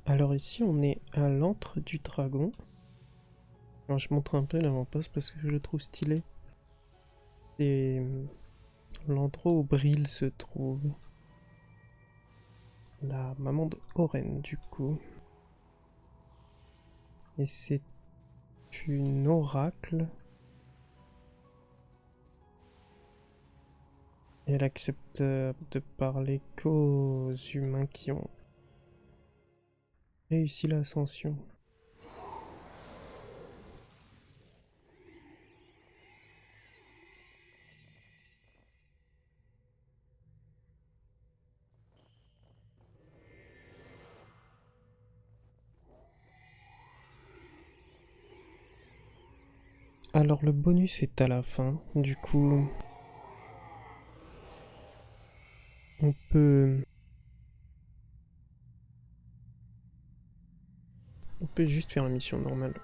Alors ici on est à l'antre du dragon. Alors, je montre un peu l'avant-poste parce que je le trouve stylé. C'est l'endroit où Bril se trouve. La maman de Oren du coup. Et c'est une oracle. Et elle accepte de parler qu'aux humains qui ont réussi l'ascension. Alors le bonus est à la fin, du coup on peut juste faire la mission normale.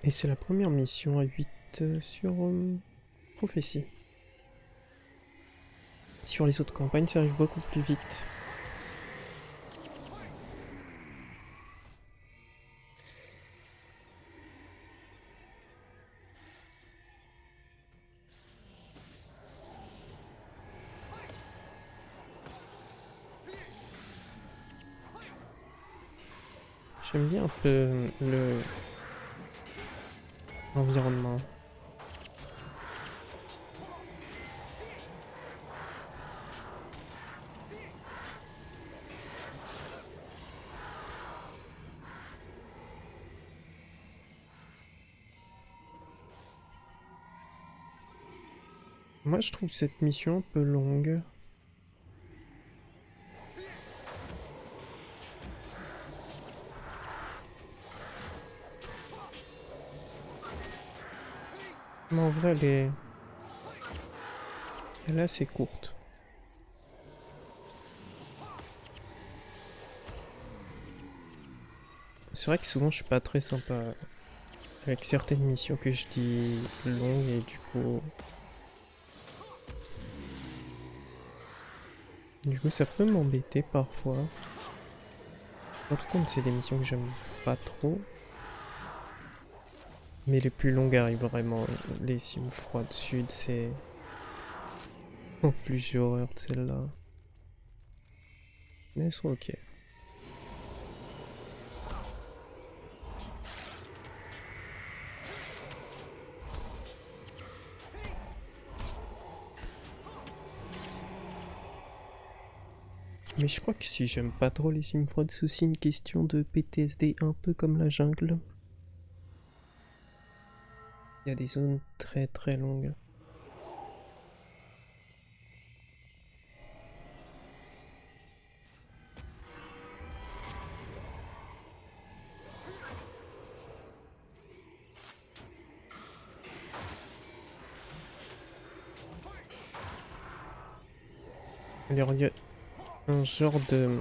Et c'est la première mission à 8 sur prophétie. Sur les autres campagnes ça arrive beaucoup plus vite. J'aime bien un peu l'environnement. Moi je trouve cette mission un peu longue. Mais en vrai elle est assez courte. C'est vrai que souvent je suis pas très sympa avec certaines missions que je dis longues et du coup... ça peut m'embêter parfois. Surtout quand c'est des missions que j'aime pas trop. Mais les plus longues arrivent vraiment. Les cimes froides sud, c'est... En plus j'ai horreur de celle-là. Mais elles sont ok. Mais je crois que si j'aime pas trop les cimes froides, c'est aussi une question de PTSD, un peu comme la jungle. Il y a des zones très très longues. Alors il y a un genre de...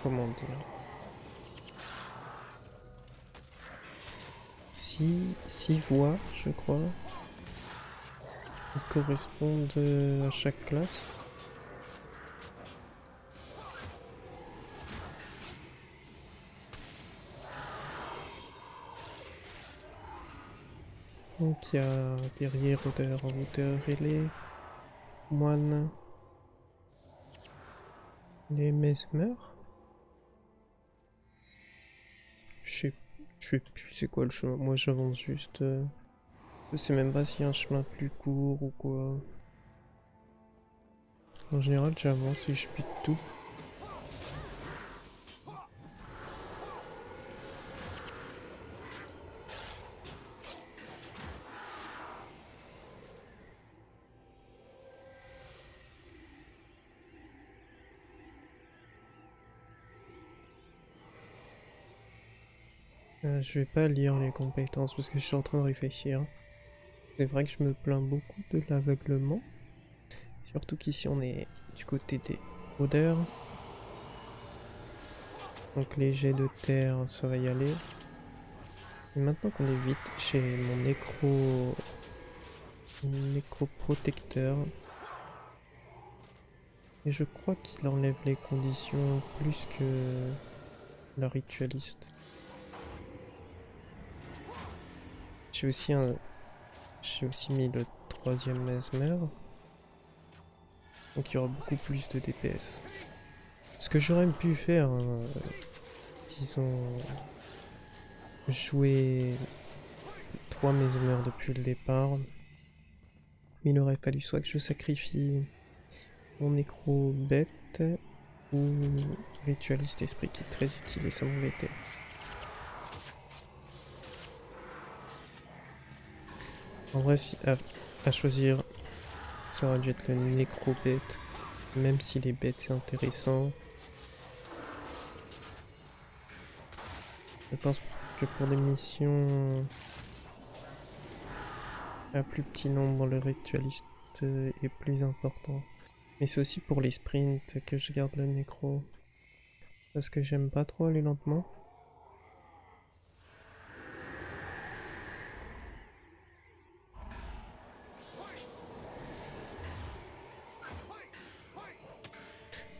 Comment dire? Six voix, je crois. Qui correspondent à chaque classe. Donc il y a guerrier, rôdeur, envoûteur et les moines. Les mesmers. Je sais plus c'est quoi le chemin. Moi j'avance juste. Je sais même pas s'il y a un chemin plus court ou quoi. En général j'avance et je bute tout. Je vais pas lire les compétences parce que je suis en train de réfléchir. C'est vrai que je me plains beaucoup de l'aveuglement. Surtout qu'ici on est du côté des rôdeurs. Donc les jets de terre, ça va y aller. Et maintenant qu'on est vite, j'ai mon nécro-protecteur. Et je crois qu'il enlève les conditions plus que la ritualiste. J'ai aussi mis le 3e mesmer. Donc il y aura beaucoup plus de DPS. Ce que j'aurais pu faire, disons, jouer 3 mesmers depuis le départ. Mais il aurait fallu soit que je sacrifie mon nécro bête ou ritualiste esprit qui est très utile et ça m'embêtait. En vrai, si à choisir, ça aurait dû être le nécro bête, même si les bêtes c'est intéressant. Je pense que pour des missions à plus petit nombre, le ritualiste est plus important. Mais c'est aussi pour les sprints que je garde le nécro. Parce que j'aime pas trop aller lentement.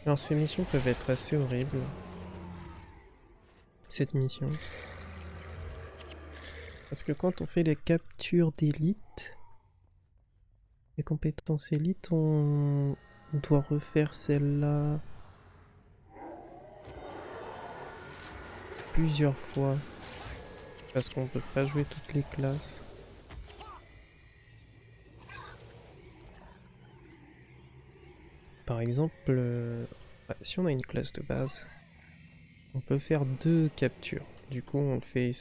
Alors ces missions peuvent être assez horribles. Cette mission. Parce que quand on fait les captures d'élite, les compétences élites, on doit refaire celle-là plusieurs fois. Parce qu'on peut pas jouer toutes les classes. Par exemple, si on a une classe de base, on peut faire 2 captures. Du coup, on le fait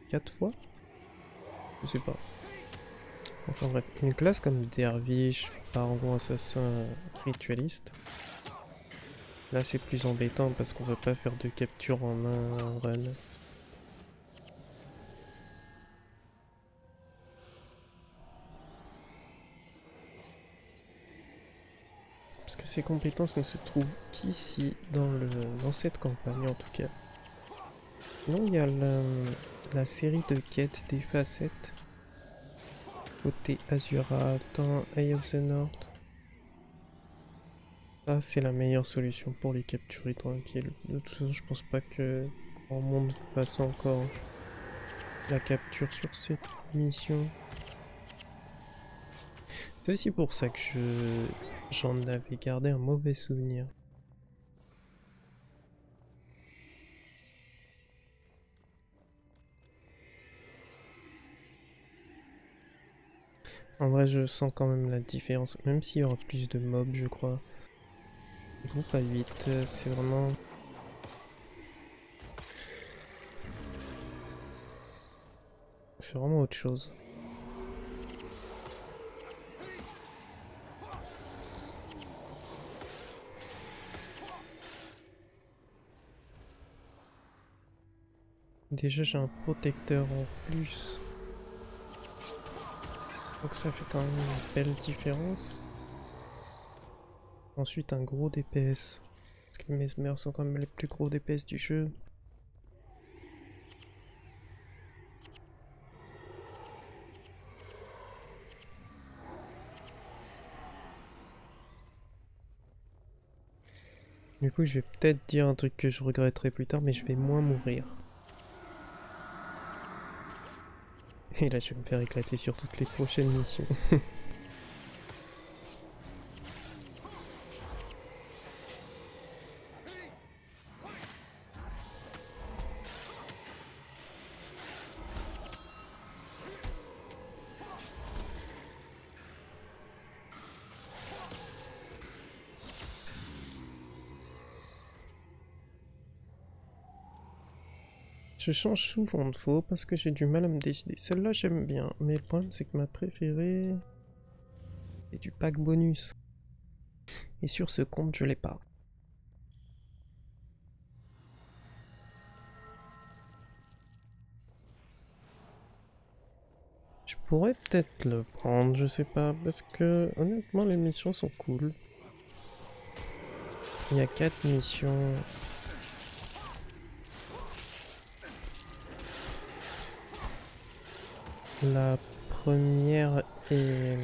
4 fois. Je sais pas. Enfin bref, une classe comme Dervish, Pargon, Assassin, Ritualiste. Là, c'est plus embêtant parce qu'on peut pas faire 2 captures en un run. Parce que ces compétences ne se trouvent qu'ici, dans cette campagne en tout cas. Sinon, il y a la série de quêtes des facettes. Côté Azura, dans Eye of the North. Ça, c'est la meilleure solution pour les capturer tranquilles. De toute façon, je pense pas que grand monde fasse encore la capture sur cette mission. C'est aussi pour ça que j'en avais gardé un mauvais souvenir. En vrai, je sens quand même la différence, même s'il y aura plus de mobs, je crois. Groupe à 8, c'est vraiment... C'est vraiment autre chose. Déjà, j'ai un protecteur en plus. Donc ça fait quand même une belle différence. Ensuite, un gros DPS. Parce que les mesmers sont quand même les plus gros DPS du jeu. Du coup, je vais peut-être dire un truc que je regretterai plus tard, mais je vais moins mourir. Et là, je vais me faire éclater sur toutes les prochaines missions. Je change souvent de faux parce que j'ai du mal à me décider. Celle-là, j'aime bien, mais le problème, c'est que ma préférée est du pack bonus. Et sur ce compte, je l'ai pas. Je pourrais peut-être le prendre, je sais pas, parce que honnêtement, les missions sont cool. Il y a 4 missions. La première est...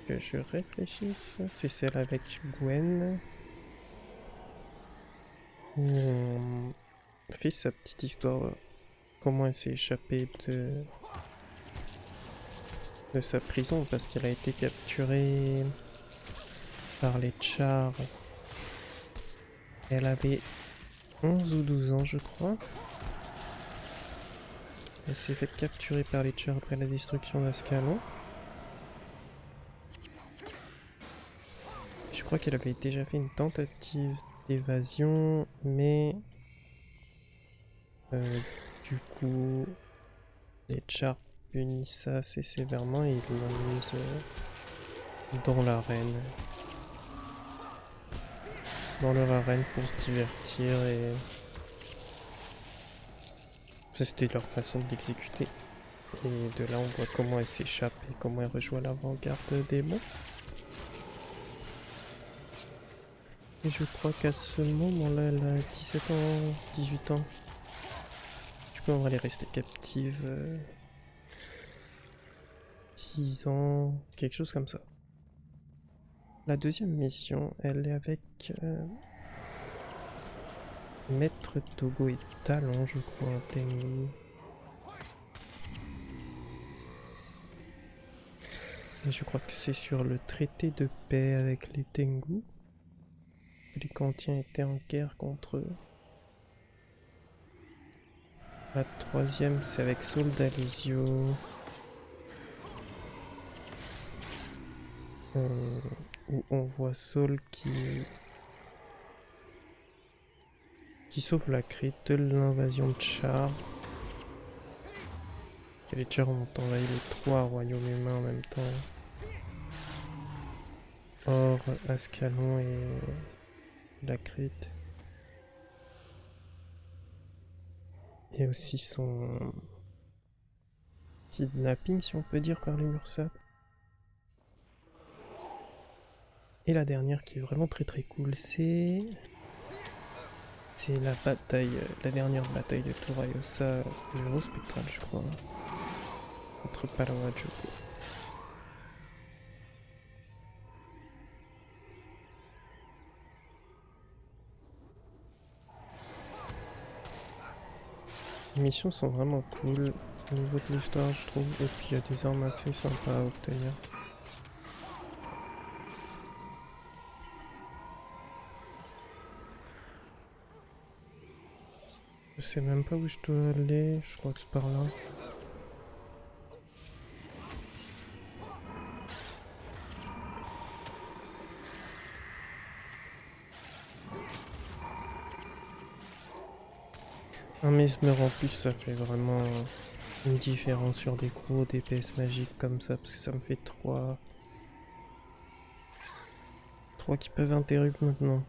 Que je réfléchisse, c'est celle avec Gwen. Où on fait sa petite histoire, comment elle s'est échappée de sa prison parce qu'elle a été capturée par les Chars. Elle avait 11 ou 12 ans je crois. Elle s'est fait capturer par les Chars après la destruction d'Ascalon. Je crois qu'elle avait déjà fait une tentative d'évasion, mais du coup les Chars punissent ça assez sévèrement et ils l'ont mise dans l'arène. Dans leur arène pour se divertir et... Ça c'était leur façon d'exécuter. Et de là on voit comment elle s'échappe et comment elle rejoint l'avant-garde des démons. Et je crois qu'à ce moment-là elle a 17 ans, 18 ans. Du coup on va aller rester captive 6 ans, quelque chose comme ça. La deuxième mission, elle est avec Maître Togo et Talon, je crois, un Tengu. Et je crois que c'est sur le traité de paix avec les Tengu. Les Kantiens étaient en guerre contre eux. La troisième, c'est avec Saul d'Alizio. Où on voit Saul qui sauve la Crète de l'invasion de Char. Et les Chars ont envahi les 3 royaumes humains en même temps. Or, Ascalon et la Crète. Et aussi son kidnapping, si on peut dire, par les Mursat. Et la dernière qui est vraiment très très cool, c'est la bataille, la dernière bataille de Torayosa, l'héros spectral je crois, contre Palawajoku. Les missions sont vraiment cool au niveau de l'histoire je trouve, et puis il y a des armes assez sympas à obtenir. Je sais même pas où je dois aller, je crois que c'est par là. Un mesmer en plus ça fait vraiment une différence sur des gros DPS magiques comme ça, parce que ça me fait 3 qui peuvent interrumpre maintenant.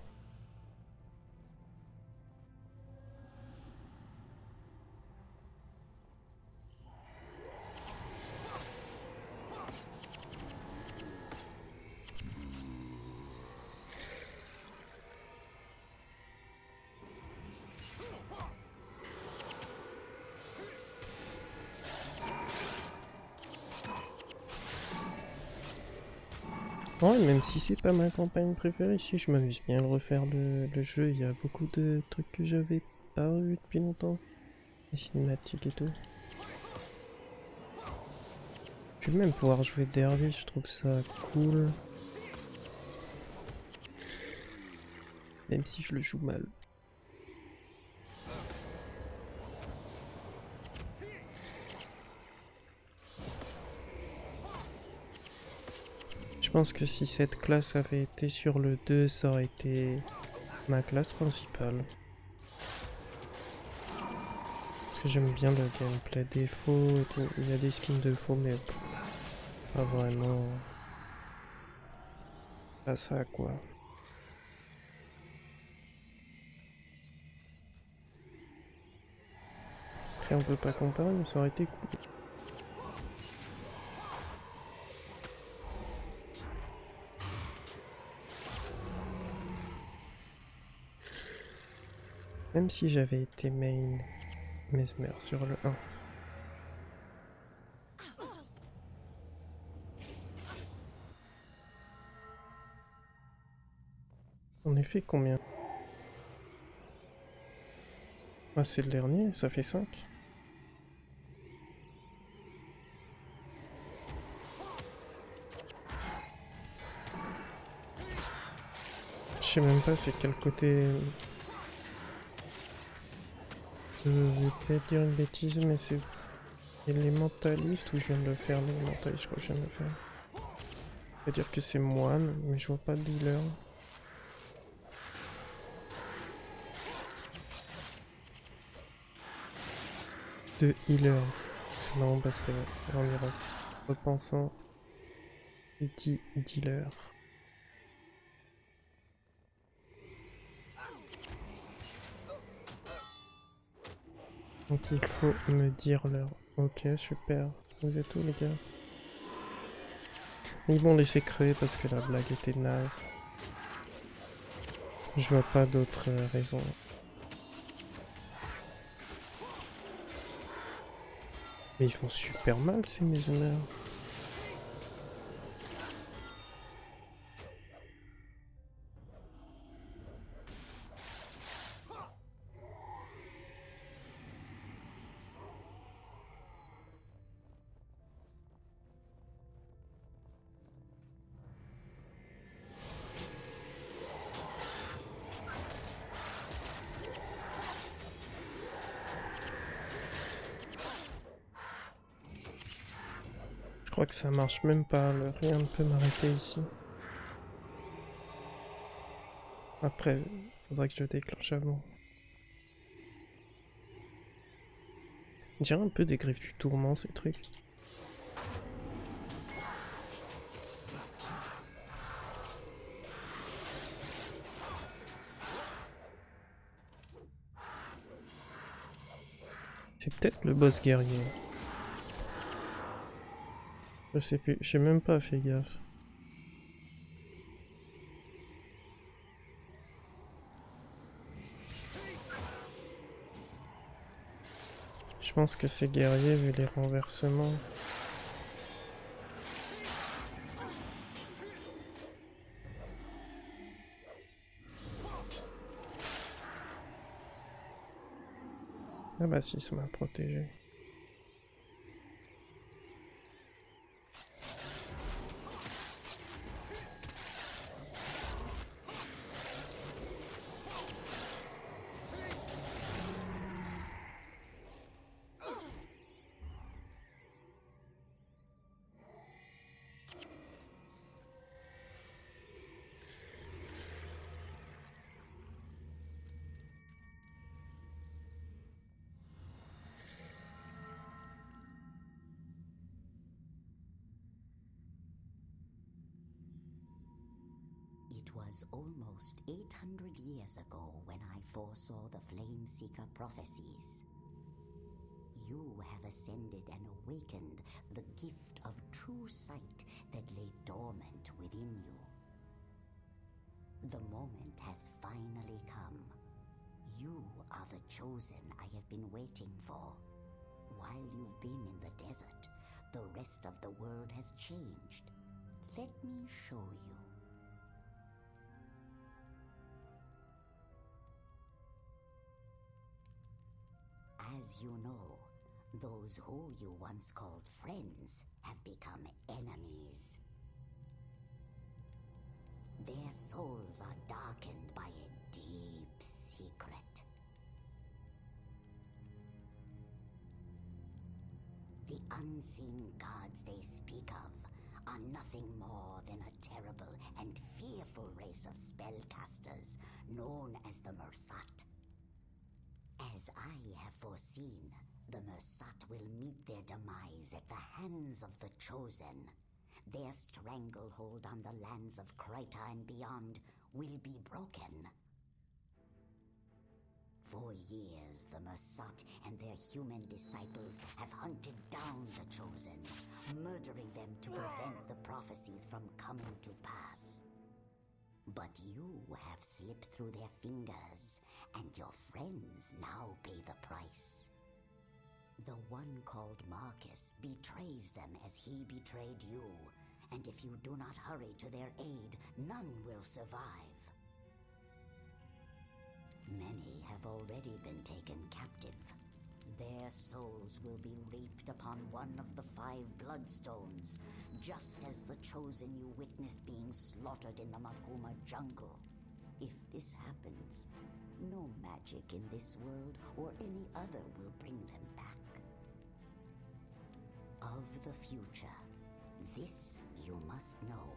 Ouais, même si c'est pas ma campagne préférée, si je m'amuse bien à le refaire le jeu, il y a beaucoup de trucs que j'avais pas revus depuis longtemps. Les cinématiques et tout. Je vais même pouvoir jouer Dervish, je trouve ça cool. Même si je le joue mal. Je pense que si cette classe avait été sur le 2, ça aurait été ma classe principale. Parce que j'aime bien le gameplay des faux et tout. Il y a des skins de faux, mais pas vraiment. Pas ça quoi. Après on peut pas comparer, mais ça aurait été cool. Même si j'avais été main Mesmer sur le 1. On a fait combien? Ah, c'est le dernier, ça fait 5. Je sais même pas c'est quel côté... Je vais peut-être dire une bêtise, mais c'est élémentaliste ou je viens de le faire, l'élémentaliste, je crois que je viens de le faire. C'est-à-dire que c'est moine, mais je vois pas de dealer. De healer. C'est marrant parce que en y repensant, il dit dealer. Donc il faut me dire l'heure. Ok, super. Vous êtes où les gars? Ils m'ont laissé crever parce que la blague était naze. Je vois pas d'autres raisons. Mais ils font super mal ces maisonneurs. Je crois que ça marche même pas, rien ne peut m'arrêter ici. Après, faudrait que je déclenche avant. On dirait un peu des griffes du tourment ces trucs. C'est peut-être le boss guerrier. Je sais plus, j'ai même pas fait gaffe. Je pense que c'est guerrier vu les renversements. Ah bah si, ça m'a protégé. It was almost 800 years ago when I foresaw the Flameseeker prophecies. You have ascended and awakened the gift of true sight that lay dormant within you. The moment has finally come. You are the chosen I have been waiting for. While you've been in the desert, the rest of the world has changed. Let me show you. As you know, those who you once called friends have become enemies. Their souls are darkened by a deep secret. The unseen gods they speak of are nothing more than a terrible and fearful race of spellcasters known as the Mursat. As I have foreseen, the Mursat will meet their demise at the hands of the Chosen. Their stranglehold on the lands of Kryta and beyond will be broken. For years, the Mursat and their human disciples have hunted down the Chosen, murdering them to prevent the prophecies from coming to pass. But you have slipped through their fingers, and your friends now pay the price. The one called Marcus betrays them as he betrayed you, and if you do not hurry to their aid, none will survive. Many have already been taken captive. Their souls will be reaped upon one of the 5 bloodstones, just as the chosen you witnessed being slaughtered in the Makuma jungle. If this happens, no magic in this world or any other will bring them back. Of the future, this you must know.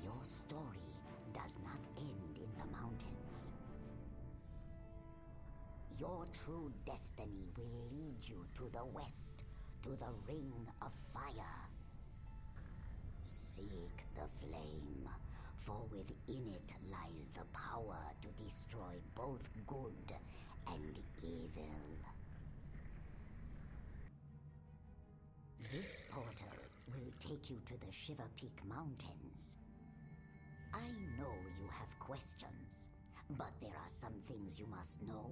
Your story does not end in the mountains. Your true destiny will lead you to the west, to the Ring of Fire. Seek the flame, for within it lies the power to destroy both good and evil. This portal will take you to the Shiver Peak Mountains. I know you have questions, but there are some things you must know,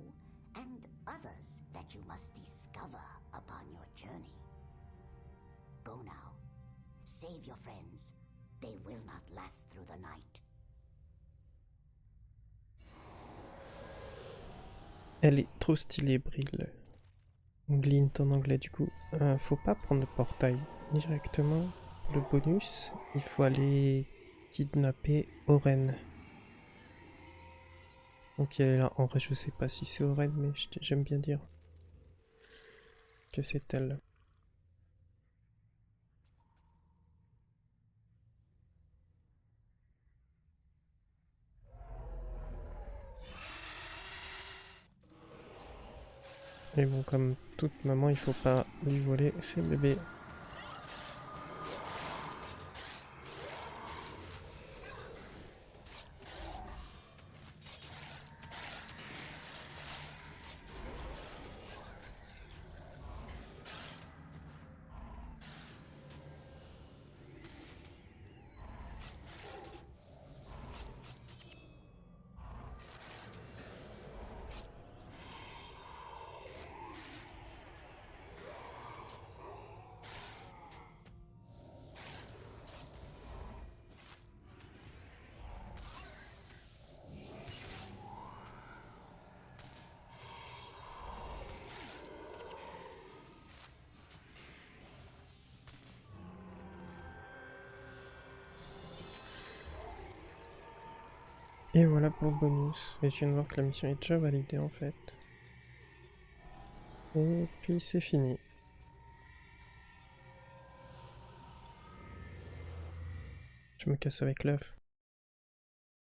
and others that you must discover upon your journey. Go now. Save your friends. They will not last through the night. Elle est trop stylée, Brill. Glint en anglais du coup. Faut pas prendre le portail directement. Pour le bonus, il faut aller kidnapper Oren. Donc elle est là. En vrai, je sais pas si c'est Oren, mais j'aime bien dire que c'est elle. Et bon, comme toute maman, il faut pas lui voler ses bébés. Et voilà pour le bonus. Et je viens de voir que la mission est déjà validée en fait. Et puis c'est fini. Je me casse avec l'œuf.